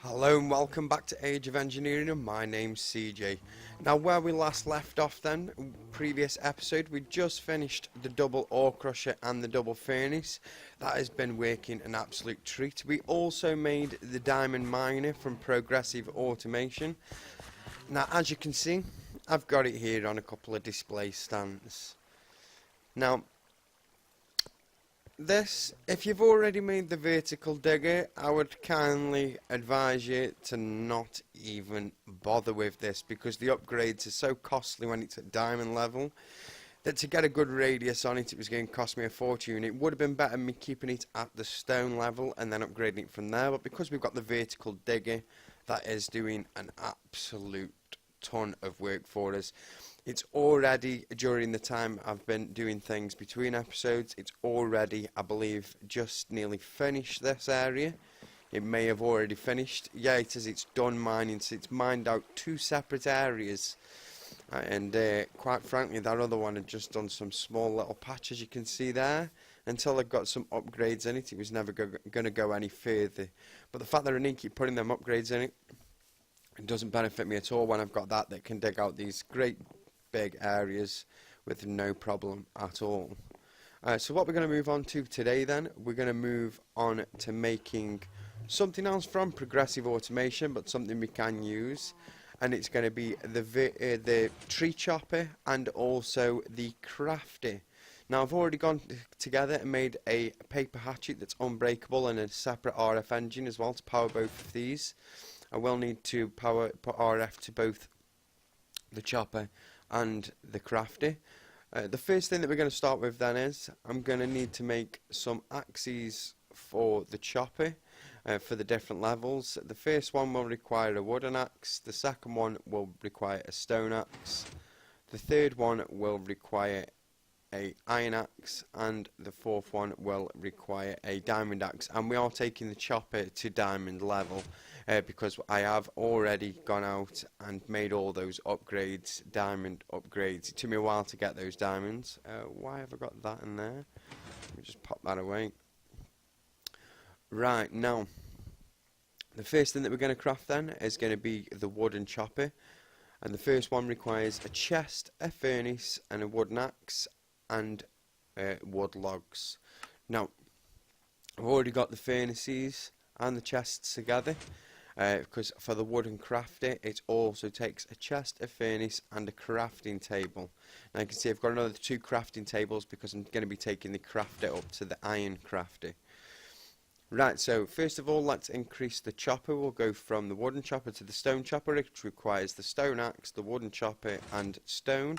Hello and welcome back to Age of Engineering, and my name's CJ. Now, where we last left off then, previous episode, we just finished the double ore crusher and the double furnace. That has been working an absolute treat. We also made the diamond miner from Progressive Automation. Now, as you can see, I've got it here on a couple of display stands. Now, this, if you've already made the vertical digger, I would kindly advise you to not even bother with this, because the upgrades are so costly when it's at diamond level that to get a good radius on it, it was going to cost me a fortune. It would have been better me keeping it at the stone level and then upgrading it from there, but because we've got the vertical digger, that is doing an absolute ton of work for us. It's already, during the time I've been doing things between episodes, it's already, I believe, just nearly finished this area. It may have already finished. Yeah, it is. It's done mining, so it's mined out two separate areas. And quite frankly, that other one had just done some small little patches, you can see there. Until I got some upgrades in it, it was never going to go any further. But the fact that I need to keep putting them upgrades in it, it doesn't benefit me at all when I've got that can dig out these great big areas with no problem at all. So what we're going to move on to today then, we're going to move on to making something else from Progressive Automation, but something we can use, and it's going to be the tree chopper and also the crafter. Now, I've already gone together and made a paper hatchet that's unbreakable and a separate RF engine as well to power both of these. I will need to put RF to both the chopper and the crafter. The first thing that we're going to start with then is I'm going to need to make some axes for the chopper for the different levels. The first one will require a wooden axe, the second one will require a stone axe, the third one will require a iron axe, and the fourth one will require a diamond axe. And we are taking the chopper to diamond level because I have already gone out and made all those upgrades, diamond upgrades. It took me a while to get those diamonds. Why have I got that in there? Let me just pop that away. Right, now the first thing that we're going to craft then is going to be the wooden chopper, and the first one requires a chest, a furnace, and a wooden axe, and wood logs. Now, I've already got the furnaces and the chests together, because for the wooden crafter it also takes a chest, a furnace, and a crafting table. Now you can see I've got another two crafting tables because I'm going to be taking the crafter up to the iron crafter. Right, so first of all, let's increase the chopper. We'll go from the wooden chopper to the stone chopper, which requires the stone axe, the wooden chopper, and stone.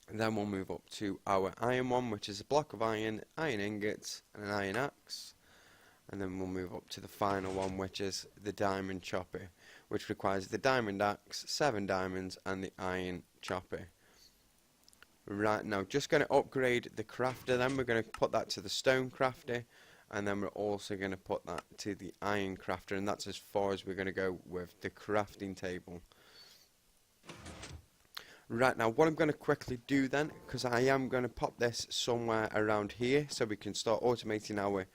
And then we'll move up to our iron one, which is a block of iron, iron ingots, and an iron axe. And then we'll move up to the final one, which is the diamond chopper, which requires the diamond axe, 7 diamonds, and the iron chopper. Right, now just going to upgrade the crafter then. We're going to put that to the stone crafter, and then we're also going to put that to the iron crafter, and that's as far as we're going to go with the crafting table. Right, now what I'm going to quickly do then, because I am going to pop this somewhere around here so we can start automating our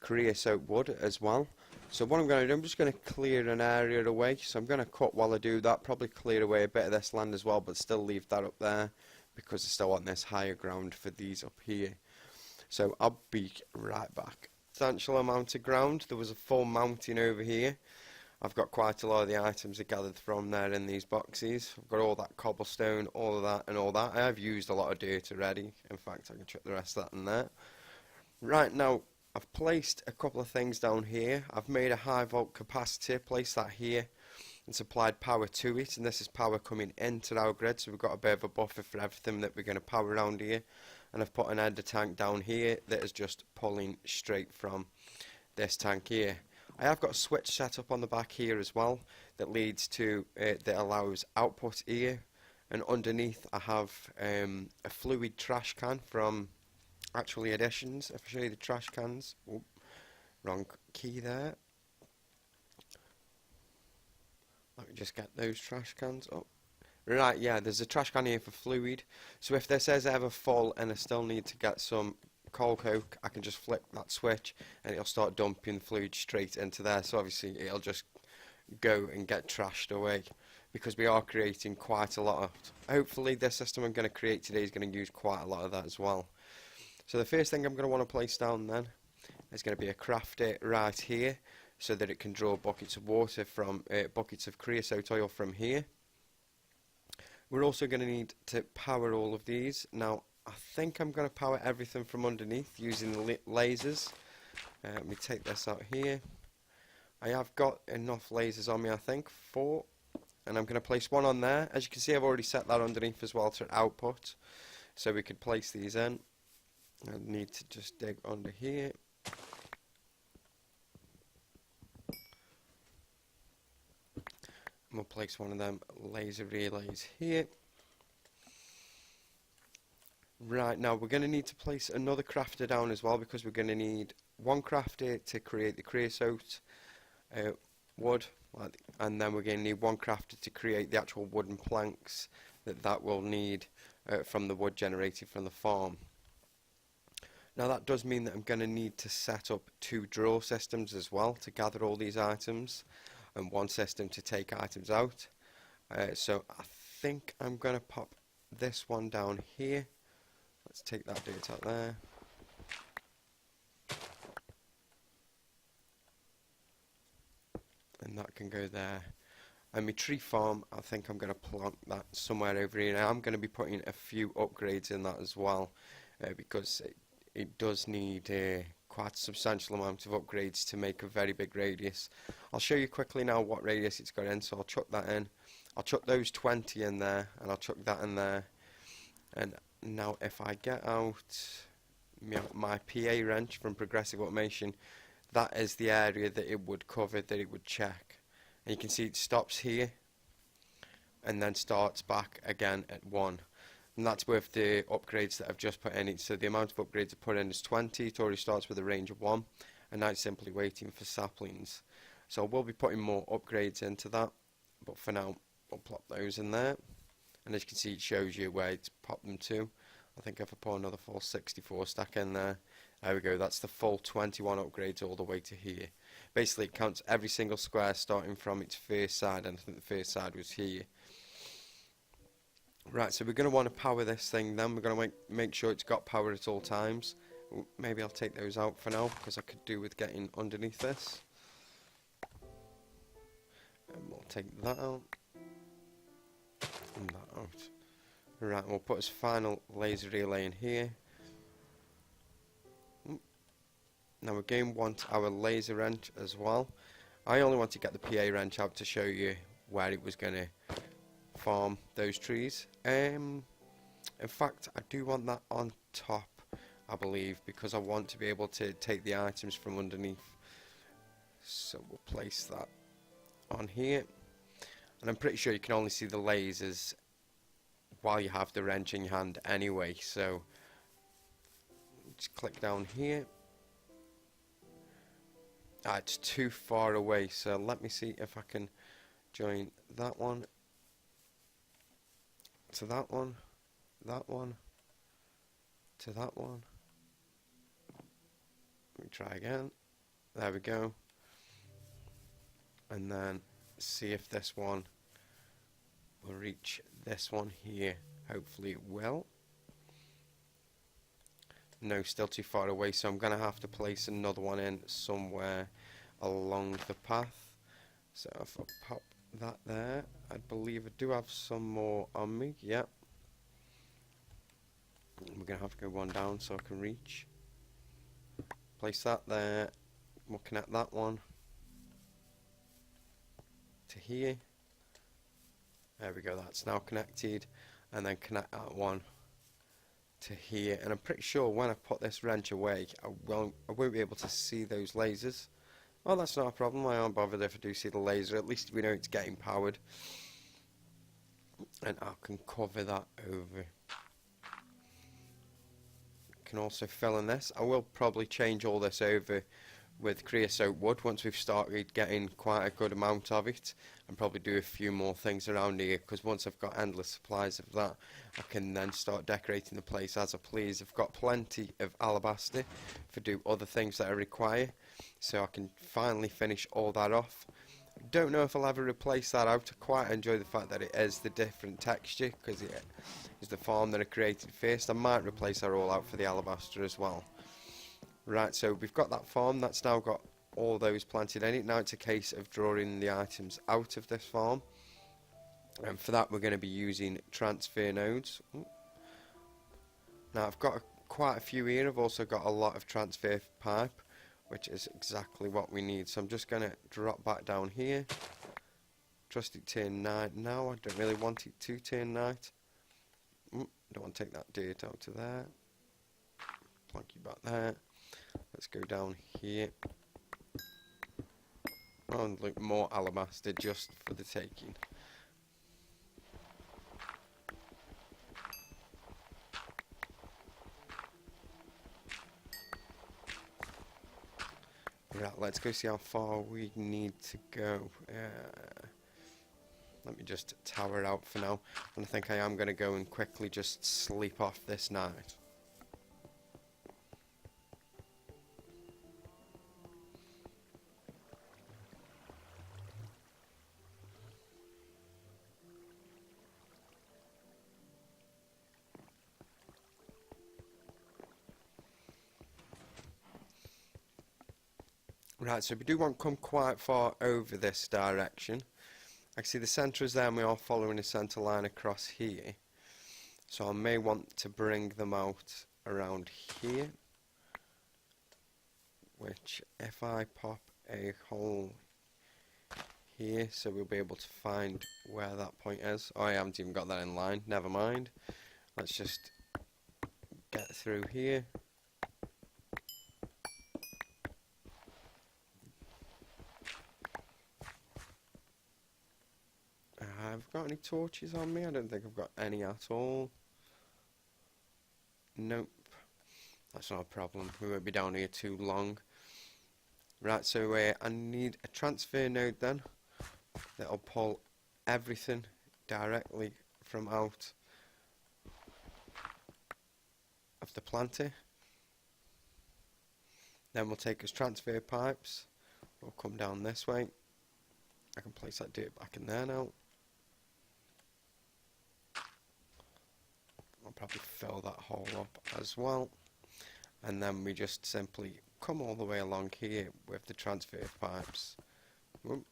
creosote wood as well. So what I'm going to do, I'm just going to clear an area away. So I'm going to cut while I do that, probably clear away a bit of this land as well, but still leave that up there because I still want this higher ground for these up here. So I'll be right back. Substantial amount of ground. There was a full mountain over here. I've got quite a lot of the items I gathered from there in these boxes. I've got all that cobblestone, all of that and all that. I have used a lot of dirt already. In fact, I can chuck the rest of that in there. Right, now I've placed a couple of things down here. I've made a high volt capacitor, placed that here and supplied power to it, and this is power coming into our grid, so we've got a bit of a buffer for everything that we're going to power around here. And I've put an ender tank down here that is just pulling straight from this tank here. I have got a switch set up on the back here as well that leads to that allows output here, and underneath I have a fluid trash can from Actually Additions. If I show you the trash cans, oh, wrong key there. Let me just get those trash cans up. Right, yeah, there's a trash can here for fluid. So if this is ever full and I still need to get some coal coke, I can just flick that switch and it'll start dumping fluid straight into there. So obviously it'll just go and get trashed away, because we are creating quite a lot of, hopefully this system I'm going to create today is going to use quite a lot of that as well. So the first thing I'm going to want to place down then is going to be a crafter right here, so that it can draw buckets of water from buckets of creosote oil from here. We're also going to need to power all of these. Now I think I'm going to power everything from underneath using the lasers. Let me take this out here. I have got enough lasers on me, I think, 4, and I'm going to place one on there. As you can see, I've already set that underneath as well to output, so we could place these in. I need to just dig under here. And we'll place one of them laser relays here. Right, now we're going to need to place another crafter down as well, because we're going to need one crafter to create the creosote wood, and then we're going to need one crafter to create the actual wooden planks that will need from the wood generated from the farm. Now that does mean that I'm going to need to set up 2 drawer systems as well to gather all these items, and one system to take items out. So I think I'm going to pop this one down here. Let's take that dirt out there. And that can go there. And my tree farm, I think I'm going to plant that somewhere over here. Now I'm going to be putting a few upgrades in that as well, because it does need quite a substantial amount of upgrades to make a very big radius. I'll show you quickly now what radius it's got in, so I'll chuck that in. I'll chuck those 20 in there, and I'll chuck that in there. And now if I get out my PA wrench from Progressive Automation, that is the area that it would cover, that it would check. And you can see it stops here and then starts back again at 1. And that's with the upgrades that I've just put in it. So the amount of upgrades I put in is 20. It already starts with a range of 1, and now it's simply waiting for saplings. So we'll be putting more upgrades into that, but for now we'll plop those in there. And as you can see, it shows you where it's popped them to. I think if I put another full 64 stack in there, there we go, that's the full 21 upgrades all the way to here. Basically it counts every single square starting from its first side, and I think the first side was here. Right, so we're going to want to power this thing then. We're going to make sure it's got power at all times. Maybe I'll take those out for now, because I could do with getting underneath this. And we'll take that out. And that out. Right, we'll put his final laser relay in here. Now we're going to want our laser wrench as well. I only want to get the PA wrench out to show you where it was going to farm those trees. In fact, I do want that on top, I believe, because I want to be able to take the items from underneath. So we'll place that on here. And I'm pretty sure you can only see the lasers while you have the wrench in your hand anyway, so just click down here. It's too far away, so let me see if I can join that one to that one, that one to that one. Let me try again. There we go. And then see if this one will reach this one here. Hopefully it will. No, still too far away, so I'm going to have to place another one in somewhere along the path. So if I pop that there, I believe I do have some more on me. Yep. We're going to have to go one down so I can reach. Place that there. We'll connect that one to here. There we go, that's now connected. And then connect that one to here, and I'm pretty sure when I put this wrench away I won't be able to see those lasers. Well, that's not a problem, I aren't bothered if I do see the laser, at least we know it's getting powered. And I can cover that over. Can also fill in this. I will probably change all this over with creosote wood once we've started getting quite a good amount of it, and probably do a few more things around here, because once I've got endless supplies of that, I can then start decorating the place as I please. I've got plenty of alabaster to do other things that I require, so I can finally finish all that off. Don't know if I'll ever replace that out. I quite enjoy the fact that it is the different texture, because it is the farm that I created first. I might replace that all out for the alabaster as well. Right, so we've got that farm that's now got all those planted in it. Now it's a case of drawing the items out of this farm, and for that we're going to be using transfer nodes. Now I've got quite a few here. I've also got a lot of transfer pipe, which is exactly what we need. So I'm just going to drop back down here. Trust it turn night now. I don't really want it to turn night. Don't want to take that dirt out to there. Plonk you back there. Let's go down here. Oh, and look, more alabaster just for the taking. Right, let's go see how far we need to go. Let me just tower out for now. And I think I am going to go and quickly just sleep off this night. Right, so we do want to come quite far over this direction. I can see the centre is there, and we are following a centre line across here. So I may want to bring them out around here. Which, if I pop a hole here, so we'll be able to find where that point is. Oh, I haven't even got that in line, never mind. Let's just get through here. I've got any torches on me? I don't think I've got any at all. Nope. That's not a problem. We won't be down here too long. Right, so I need a transfer node then. That'll pull everything directly from out of the planter. Then we'll take us transfer pipes. We'll come down this way. I can place that dirt back in there now. I'll probably fill that hole up as well, and then we just simply come all the way along here with the transfer pipes. Whoop.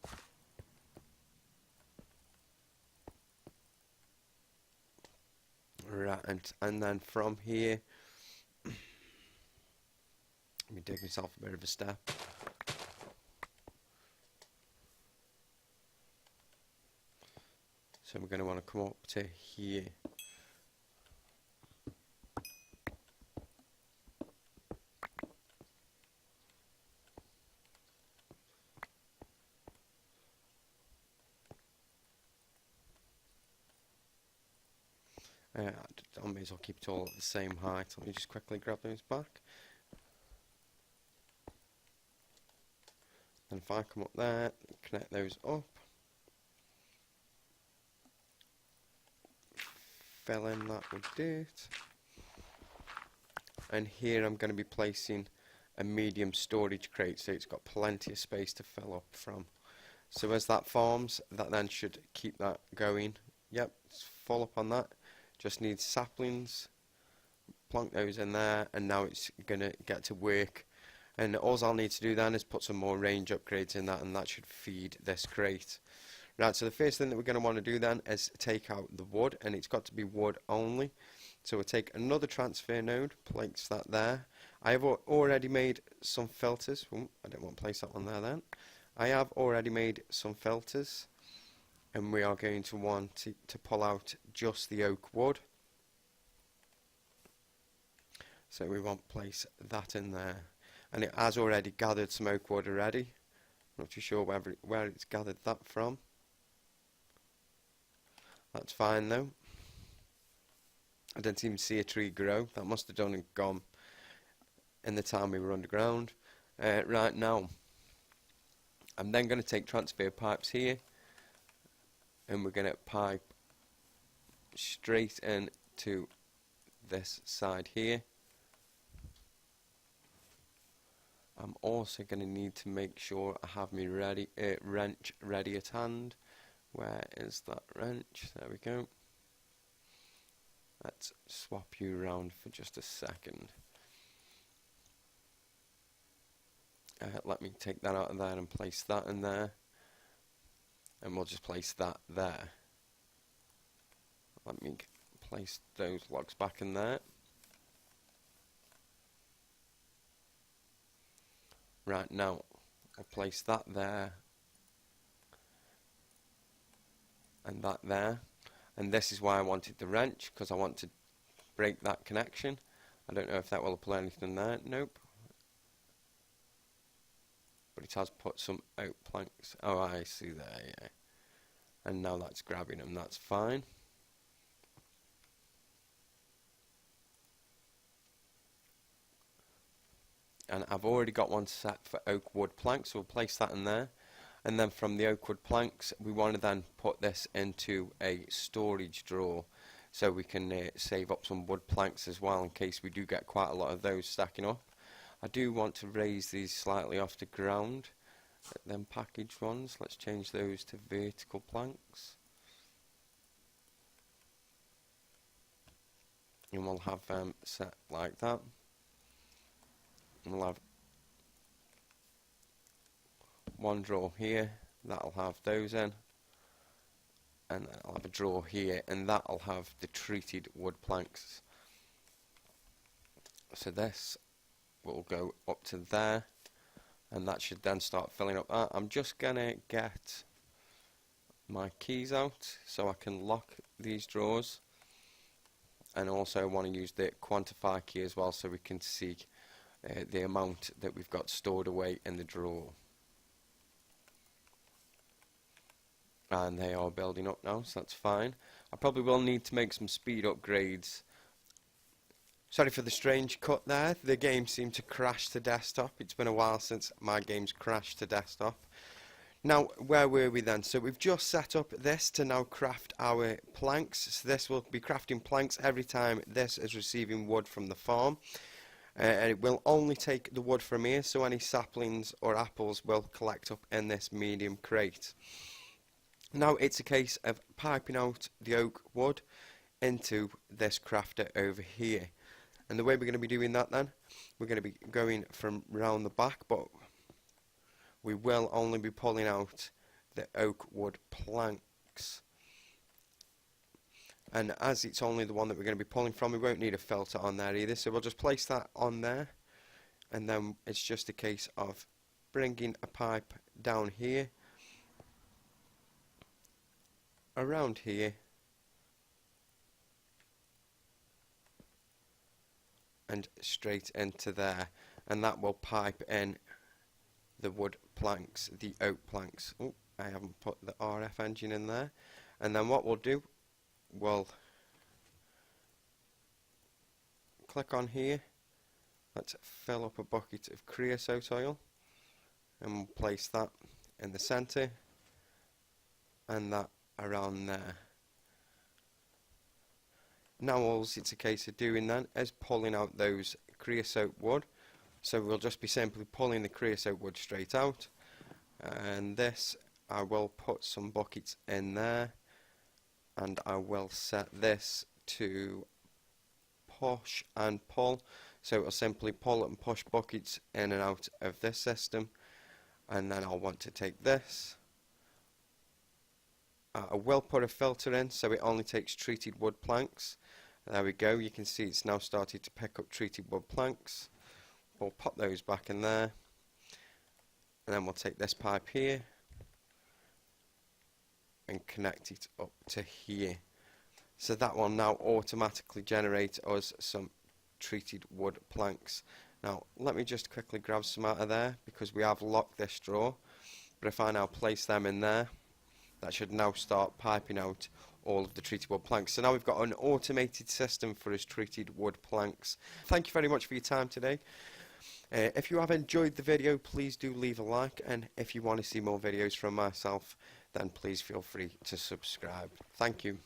Right, and then from here, let me dig myself a bit of a step. So we're going to want to come up to here. I may as well keep it all at the same height. Let me just quickly grab those back. And if I come up there, connect those up. Fill in that with dirt. And here I'm going to be placing a medium storage crate, so it's got plenty of space to fill up from. So as that forms, that then should keep that going. Yep, it's full up on that. Just needs saplings, plonk those in there, and now it's going to get to work. And all I'll need to do then is put some more range upgrades in that, and that should feed this crate. Right, so the first thing that we're going to want to do then is take out the wood, and it's got to be wood only. So we'll take another transfer node, place that there. I have already made some filters. Ooh, I don't want to place that one there then. I have already made some filters. And we are going to want to pull out just the oak wood. So we want to place that in there. And it has already gathered some oak wood already. Not too sure where it's gathered that from. That's fine though. I didn't even see a tree grow. That must have done and gone in the time we were underground. Right now, I'm then going to take transfer pipes here, and we're going to pipe straight in to this side here. I'm also going to need to make sure I have my wrench ready at hand. Where is that wrench? There we go. Let's swap you around for just a second. Let me take that out of there and place that in there. And we'll just place that there. Let me place those logs back in there. Right, now I'll place that there and that there, and this is why I wanted the wrench, because I want to break that connection. I don't know if that will apply anything there. Nope, but it has put some oak planks. Oh, I see there, yeah. And now that's grabbing them. That's fine. And I've already got one set for oak wood planks, so we'll place that in there. And then from the oak wood planks, we want to then put this into a storage drawer, so we can save up some wood planks as well, in case we do get quite a lot of those stacking up. I do want to raise these slightly off the ground, them packaged ones. Let's change those to vertical planks. And we'll have them set like that. We'll have one drawer here, that'll have those in, and then I'll have a drawer here, and that'll have the treated wood planks. So this will go up to there, and that should then start filling up. I'm just gonna get my keys out so I can lock these drawers, and also want to use the quantify key as well, so we can see the amount that we've got stored away in the drawer. And they are building up now, so that's fine. I probably will need to make some speed upgrades. Sorry for the strange cut there. The game seemed to crash to desktop. It's been a while since my game's crashed to desktop. Now, where were we then? So we've just set up this to now craft our planks. So this will be crafting planks every time this is receiving wood from the farm. And it will only take the wood from here, so any saplings or apples will collect up in this medium crate. Now it's a case of piping out the oak wood into this crafter over here. And the way we're going to be doing that then, we're going to be going from round the back, but we will only be pulling out the oak wood planks. And as it's only the one that we're going to be pulling from, we won't need a filter on there either, so we'll just place that on there, and then it's just a case of bringing a pipe down here, around here, and straight into there, and that will pipe in the wood planks, the oak planks. Oh, I haven't put the RF engine in there. And then what we'll do, we'll click on here, let's fill up a bucket of creosote oil, and we'll place that in the centre, and that around there. Now all it's a case of doing then is pulling out those creosote wood, so we'll just be simply pulling the creosote wood straight out, and this I will put some buckets in there, and I will set this to push and pull, so it'll simply pull and push buckets in and out of this system. And then I'll want to take this, I will put a filter in so it only takes treated wood planks. There we go, you can see it's now started to pick up treated wood planks. We'll pop those back in there, and then we'll take this pipe here and connect it up to here. So that will now automatically generate us some treated wood planks. Now let me just quickly grab some out of there, because we have locked this drawer, but if I now place them in there, that should now start piping out all of the treated wood planks. So now we've got an automated system for us treated wood planks. Thank you very much for your time today. If you have enjoyed the video, please do leave a like, and if you want to see more videos from myself, then please feel free to subscribe. Thank you.